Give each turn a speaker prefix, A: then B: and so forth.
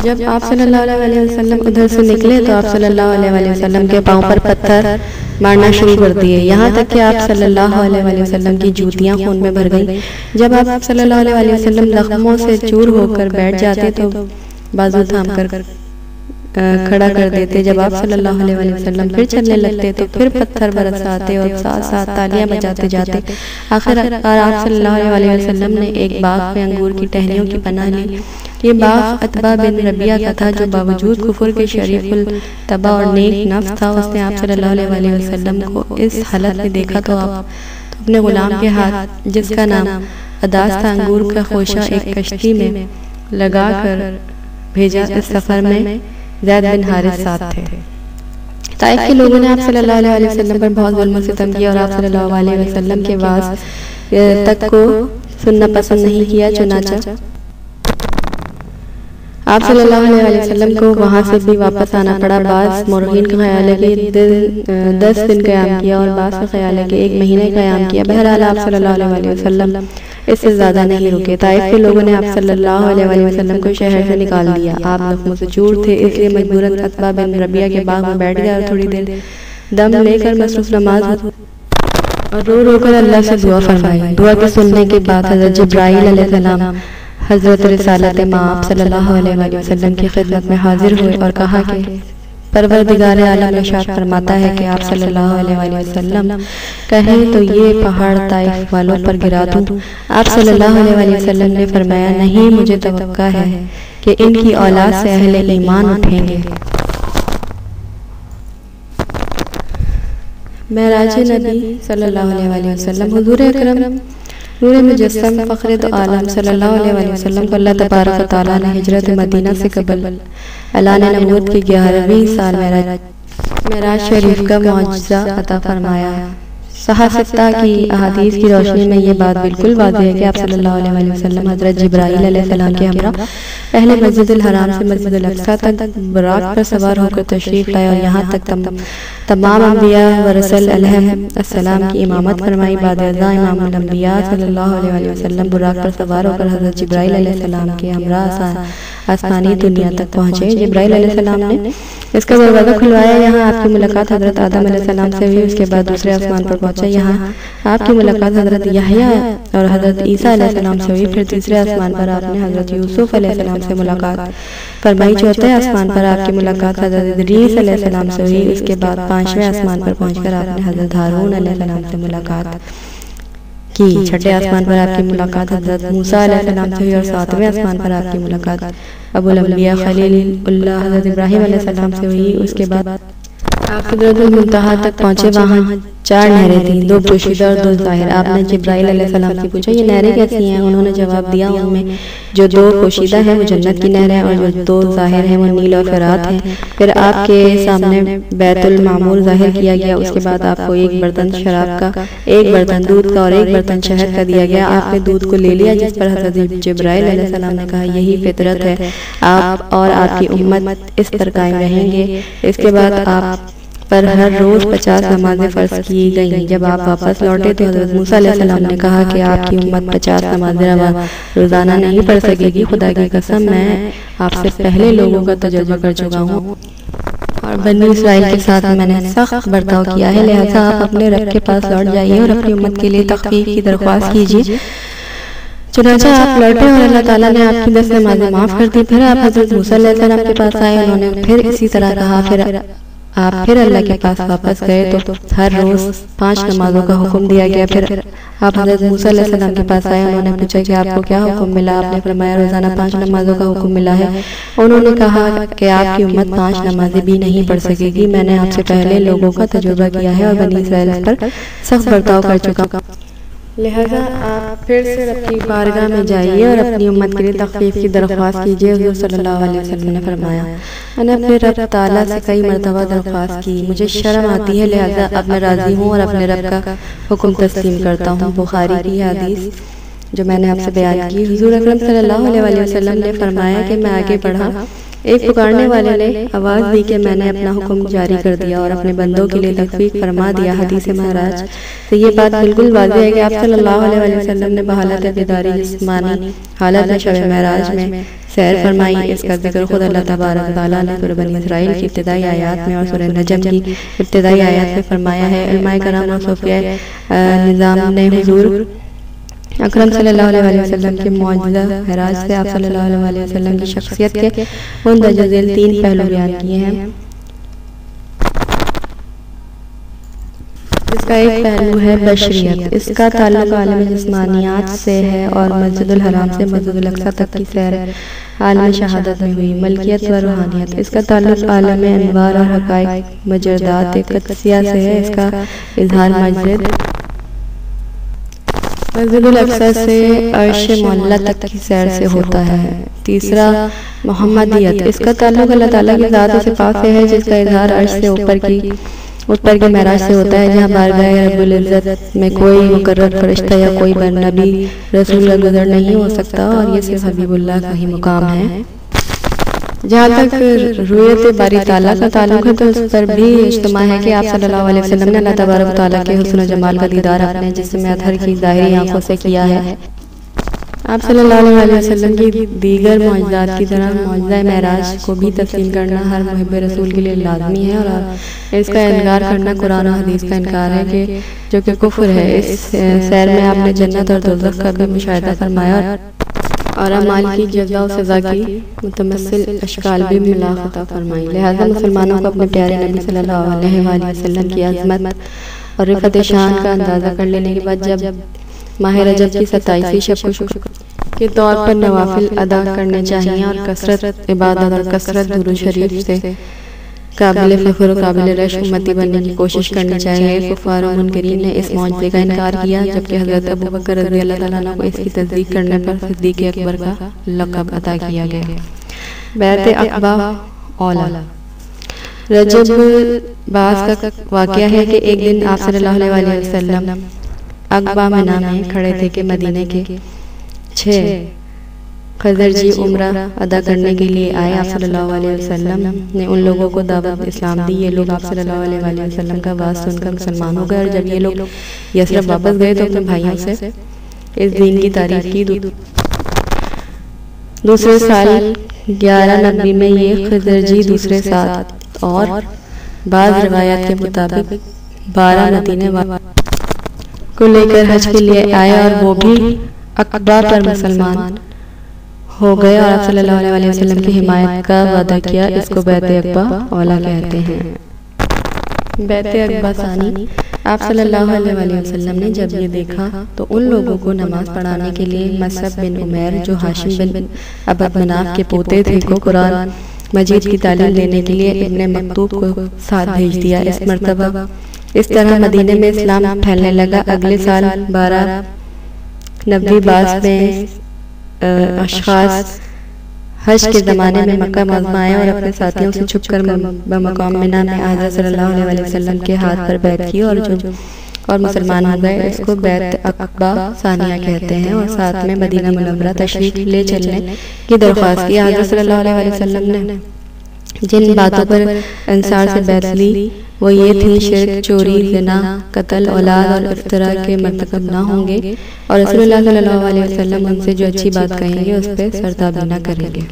A: जब आप सल्लल्लाहु अलैहि वसल्लम उधर से निकले तो आप सल्लल्लाहु अलैहि वसल्लम के पांव पर पत्थर मारना शुरू कर दिए, यहाँ तक कि आप सल्लल्लाहु अलैहि वसल्लम की जूतियां खून में भर गईं। जब आप सल्लल्लाहु अलैहि वसल्लम जख्मों से चूर होकर बैठ जाते तो बाजू थाम कर खड़ा कर देते। जब आप सल्लल्लाहु अलैहि वसल्लम फिर चलने लगते तो फिर पत्थर बरसाते और साथ साथ तालियां बजाते जाते। आखिर आप सल्लल्लाहु अलैहि वसल्लम ने एक बाग में अंगूर की टहनियों की पनाह ली। ये बाग अतबा बिन रबिया का था, जो बावजूद कुफर के शरीफुल तबा और नेक नफ्स था। उसने आप सल्लल्लाहु अलैहि वसल्लम को इस हालत में देखा तो अपने गुलाम के हाथ, जिसका नाम अदास था, अंगूर का खोशा एक कश्ती में लगा कर भेजा। इस सफर में ज़ैद बिन हारिस साथ थे। ताइफ के लोगों ने आप सल्लल्लाहु अलैहि वसल्लम पर बहुत जुल्म सितम किया और आप सल्लल्लाहु अलैहि वसल्लम के वास तक को सुनना पसंद नहीं किया। चुनाचा आप सल्लल्लाहु अलैहि वसल्लम को वहां से भी वापस आना पड़ा। बास मुर्गिन का ख्याल है कि 10 दिन क़याम किया और बास का ख्याल है कि 1 महीने क़याम किया। बहरहाल आप सल्लल्लाहु अलैहि वसल्लम इससे ज़्यादा नहीं रुके। ताइफ के लोगों ने आप सल्लल्लाहु अलैहि वसल्लम को शहर से निकाल दिया। आप जख्मों से चूर थे, इसलिए मजबूरन अतबा बिन रबिया के बाग में बैठ गया और थोड़ी देर दम लेकर मसरूफ नमाज और रो रो कर अल्लाह से दुआ फरमाई। दुआ के सुनने के बाद हज़रत जिब्राईल अलैहिस्सलाम हज़रत रिसालत माँ सल्लल्लाहु अलैहि वसल्लम की खिदमत में हाजिर हुए और कहा कि परवरदिगार आलम इरशाद फरमाता है कि आप सल्लल्लाहु अलैहि वसल्लम कहें तो ये पहाड़ ताइफ वालों पर गिरा दूं। आप सल्लल्लाहु अलैहि वसल्लम ने फरमाया, नहीं, मुझे तवक्का है कि इनकी औलाद से अहले ईमान उठेंगे। मेराज नबी सल्लल्लाहु अलैहि वसल्लम हुजूर अकरम नूर मुजस्सम फ़ख्र दो आलम सल्लल्लाहु अलैहि वसल्लम को अल्लाह तबारक व तआला ने हिजरत मदीना से कबल अल्लाह ने नबूवत की 11वीं साल मेराज शरीफ का मुआजिज़ा अता फरमाया। सहासिता की अहादीस की रोशनी में ये बात बिल्कुल वाज़ेह है कि आप सल्लल्लाहु अलैहि वसल्लम हज़रत जिब्राईल अलैहिस्सलाम के हमरा पहले मस्जिदुल हराम से मस्जिदुल अक्सा तक बुराक पर सवार होकर तशरीफ़ लाए और यहाँ तक तमाम अंबिया व रसूल अलैहिस्सलाम की इमामत फरमाई। बाद अज़ा इमामुल अंबिया सल्लल्लाहु अलैहि वसल्लम बुराक पर सवार होकर हज़रत जिब्राईल अलैहिस्सलाम के हमरा आसमानी दुनिया तक पहुँचे। जिब्राईल अलैहिस्सलाम ने इसका दरवाज़ा खुलवाया। यहाँ आपकी मुलाकात हज़रत आदम अलैहिस्सलाम से हुई। उसके बाद दूसरे आसमान पर पहुँचा। यहाँ आपकी मुलाकात हज़रत यहया और हज़रत ईसा अलैहिस्सलाम से हुई। फिर तीसरे आसमान पर आपने हज़रत यूसुफ अलैहिस्सलाम से मुलाकात फरमाई। चौथे आसमान पर आपकी मुलाकात हज़रत इदरीस अलैहिस्सलाम से हुई। उसके बाद 5वें आसमान पर पहुँचकर आपने हज़रत हारून अलैहिस्सलाम से मुलाकात की। छठे आसमान पर आपकी मुलाकात हज़रत मूसा अलैहिस्सलाम से हुई और 7वें आसमान पर आपकी मुलाकात अबुल अंबिया खलीलुल्लाह हज़रत इब्राहीम अलैहिस्सलाम से हुई। उसके बाद आप सिदरतुल मुंतहा तक पहुँचे। वहाँ 4 नहरें थीं, 2 पोशीदा और 2 ज़ाहिर। आपने जिब्राईल अलैहिस्सलाम से पूछा, ये नहरें कैसी हैं? उन्होंने जवाब दिया, उनमें जो 2 पोशीदा है वो जन्नत की नहर है और जो 2 ज़ाहिर हैं वो नील और फ़रात हैं। फिर आपके सामने बैतुल मामूर ज़ाहिर किया गया। उसके बाद आपको 1 बर्तन शराब का, 1 बर्तन दूध का और 1 बर्तन शहद का दिया गया। आपने दूध को ले लिया, जिस पर हज़रत जिब्राईल अलैहिस्सलाम ने कहा, यही फितरत है, आप और आपकी उम्मत इस पर कायम रहेंगे। इसके बाद आप पर हर रोज़ 50 नमाजें फ़र्ज की गईं। जब आप वापस लौटे तो हज़रत मूसा अलैहिस्सलाम ने कहा कि आपकी उम्मत 50 नमाजें रोज़ाना नहीं पढ़ सकेगी। खुदा की कसम, मैं आपसे पहले लोगों का तजुर्बा कर चुका हूँ और बनी इस्राइल के साथ मैंने सख्त बर्ताव किया है, लिहाजा आप अपने रब के पास लौट जाइए और अपनी उम्मत के लिए तख़फ़ीफ़ की दरख्वास्त कीजिए। चुनांचे आप लौटे और अल्लाह ताला ने आपकी 10 नमाजें माफ़ कर दी। फिर आप हज़रत मूसा अलैहिस्सलाम के पास आए। उन्होंने फिर इसी तरह कहा। फिर आप फिर अल्लाह के पास वापस गए तो हर रोज़ 5 नमाजों का हुक्म दिया गया। फिर आप हज़रत मूसा अलैहिस्सलाम के पास आए। उन्होंने पूछा कि आपको क्या हुक्म मिला? आपने फरमाया, रोज़ाना 5 नमाजों का हुक्म मिला है। उन्होंने कहा कि आपकी उम्मत 5 नमाजें भी नहीं पढ़ सकेगी। मैंने आपसे पहले लोगों का तजुर्बा किया है और बनी इस्राइल पर सख्त बर्ताव कर चुका, लिहाजा आप फिर से रब की बारगाह में जाइए और अपनी उम्मत के लिए तख़फ़ीफ़ की दरख्वास्त कीजिए। हुज़ूर सल्लल्लाहु अलैहि वसल्लम ने फरमाया, मैंने अपने रब ताला से कई मरतबा दरख्वास्त की, मुझे शर्म आती है, लिहाजा अब मैं राज़ी हूँ और अपने रब का हुक्म तस्लीम करता हूँ। बुखारी की हदीस जो मैंने आपसे बयान की। हुज़ूर अकरम सल्लल्लाहु अलैहि वसल्लम ने फरमाया कि मैं आगे बढ़ा एक पुकारने वाले ने आवाज़ दी कि मैंने अपना हुक्म जारी कर दिया और अपने बंदों के लिए तखफीफ फरमा दिया। हदीस महराज से ये बात बिल्कुल वाज़ेह है कि आप सल्लल्लाहु अलैहि वसल्लम ने बहालत बेदारी जिस्मानी हालत में शब महराज में सैर फरमाई। इसका जिक्र खुद अल्लाह तबारक व तआला ने सूरह बनी इसराइल की इब्तिदाई आयात में और सूरह नजम की इब्तिदाई आयात में फरमाया है। उलमाए कराम और सूफिया निज़ाम ने हुजूर अकरम सल्लल्लाहु अलैहि वसल्लम के मौजूदा महराज से आप सल्लल्लाहु अलैहि वसल्लम की शख्सियत के मुंदरज झेल 3 पहलू बयान किए हैं। इसका एक पहलू है बशरियत। इसका ताल्लुक आलम जिस्मानियात से है और मस्जिदुल हराम से मस्जिदुल अक्सा तक की सैर आलम शहादत में हुई। मलकियत व रूहानियत। इसका ताल्लुक आलम अनवार और हक़ाइक़ मजदात क़ुद्सिया से है। इसका इज़हार मस्जिदुल अक्सा से अर्श मौला तक की सैर से होता है। तीसरा मोहम्मदियत। इसका ताल्लुक अल्लाह ताला की ज़ात व सिफ़ात से है, जिसका इज़हार अर्श से ऊपर के महराज से होता है, जहाँ बारगाह रब्बुल इज़्ज़त में कोई मुकर्रर फरिश्ता या कोई नबी रसूल गुज़र नहीं हो सकता और ये सिर्फ हबीबुल्लाह का ही मुकाम है। जहाँ तक रुयत बारी ताला का ताल्लुक है तो उस पर भी इज्तिमा है कि आप सल्लल्लाहु अलैहि वसल्लम ने अल्लाह तबारक व तआला के हुस्न व जमाल का दीदार अपने जिस्म अतहर की ज़ाहिरी आंखों से किया है। आप सल्लल्लाहु अलैहि वसल्लम की दीगर मौजज़ात की तरह मौजज़ा महराज को भी तस्लीम करना हर मुहिब रसूल के लिए लाजमी है और इसका इनकार करना कुरान और हदीस का इनकार है कि जो कि कुफ्र है। इस सैर में आपने जन्नत और दोज़ख का भी मुशाहिदा फरमाया और अमाल की जज़ा व सज़ा की मुतमस्सिल अशकाल भी मुलाक़ात फरमाई। लिहाजा मुसलमानों को अपने प्यारे नबी सल्लल्लाहु अलैहि वसल्लम की अज़मत और रिफ़त शान का अंदाज़ा कर लेने के बाद जब माह रजब की 27वीं शब शुक्र के तौर पर नवाफिल अदा करने चाहिए और कसरत इबादत और कसरत दुरूद शरीफ से काबिल फ़ख्र और काबिल रश उम्मती बनने की कोशिश करनी चाहिए। कुफ़ार और मुनकरीन ने इस मौजज़े का इनकार किया, जबकि हज़रत अबू बकर रज़ियल्लाहु ताला अन्हु को इसकी तस्दीक करने पर सिद्दीक़ अकबर का लक़ब अता किया गया। बैत अक़बा औला। रजब बास का वाक़या है कि एक दिन आप सल्लल्लाहु अलैहि वसल्लम अक़बा मिना में खड़े थे कि मदीने के 6 खज़रजी उम्रा अदा करने के लिए आए। आप सल्लल्लाहु अलैहि वसल्लम ने उन लोगों को दावत इस्लाम दी। ये लोग आप सल्लल्लाहु अलैहि वसल्लम का बात सुनकर मुसलमान हो गए और जब ये लोग यसरब वापस गए तो अपने भाइयों से इस दीन की तारीफ की। दूसरे साल 11 नबी में ये खज़रजी दूसरे साल और बाज़ रिवायात के मुताबिक 12 मदीने को लेकर हज के लिए आए और वो भी अक़बा पर मुसलमान हो गए और आप सल्लल्लाहु अलैहि वसल्लम की हिमायत का वादा किया। इसको बैत अक़बा औला कहते हैं। बैत अक़बा सानी। आप सल्लल्लाहु अलैहि वसल्लम ने जब ये देखा तो उन लोगों को नमाज पढ़ाने के लिए मसअब बिन उमैर जो हाशिम बिन अबद मनाफ के पोते थे को कुरान मजीद की तालीम देने के लिए इब्ने मक्तूब को साथ भेज दिया। इस मर्तबा इस तरह मदीने में इस्लाम फैलने लगा। अगले साल 12 नबी बास में अशखास हज के ज़माने में मक्का मुअज़्ज़मा आए और अपने साथियों से छुपकर बमकाम मिना में हज़रत सल्लल्लाहु अलैहि वसल्लम के हाथ पर बैत की और मुसलमान हो गए। इसको बैत अक़बा सानिया कहते हैं और साथ में मदीना मुनव्वरा तशरीफ ले चलने की दरख्वास्त की। हज़रत सल्लल्लाहु अलैहि वसल्लम ने जिन बातों पर अंसार से बैत ली वो ये थी शिर्क, चोरी, ज़िना, कत्ल, औलाद और इफ्तरा के मर्तकब ना होंगे और रसूलुल्लाह सल्लल्लाहु अलैहि वसल्लम उनसे जो अच्छी बात कहेंगे उस पर सरताबी ना करेंगे।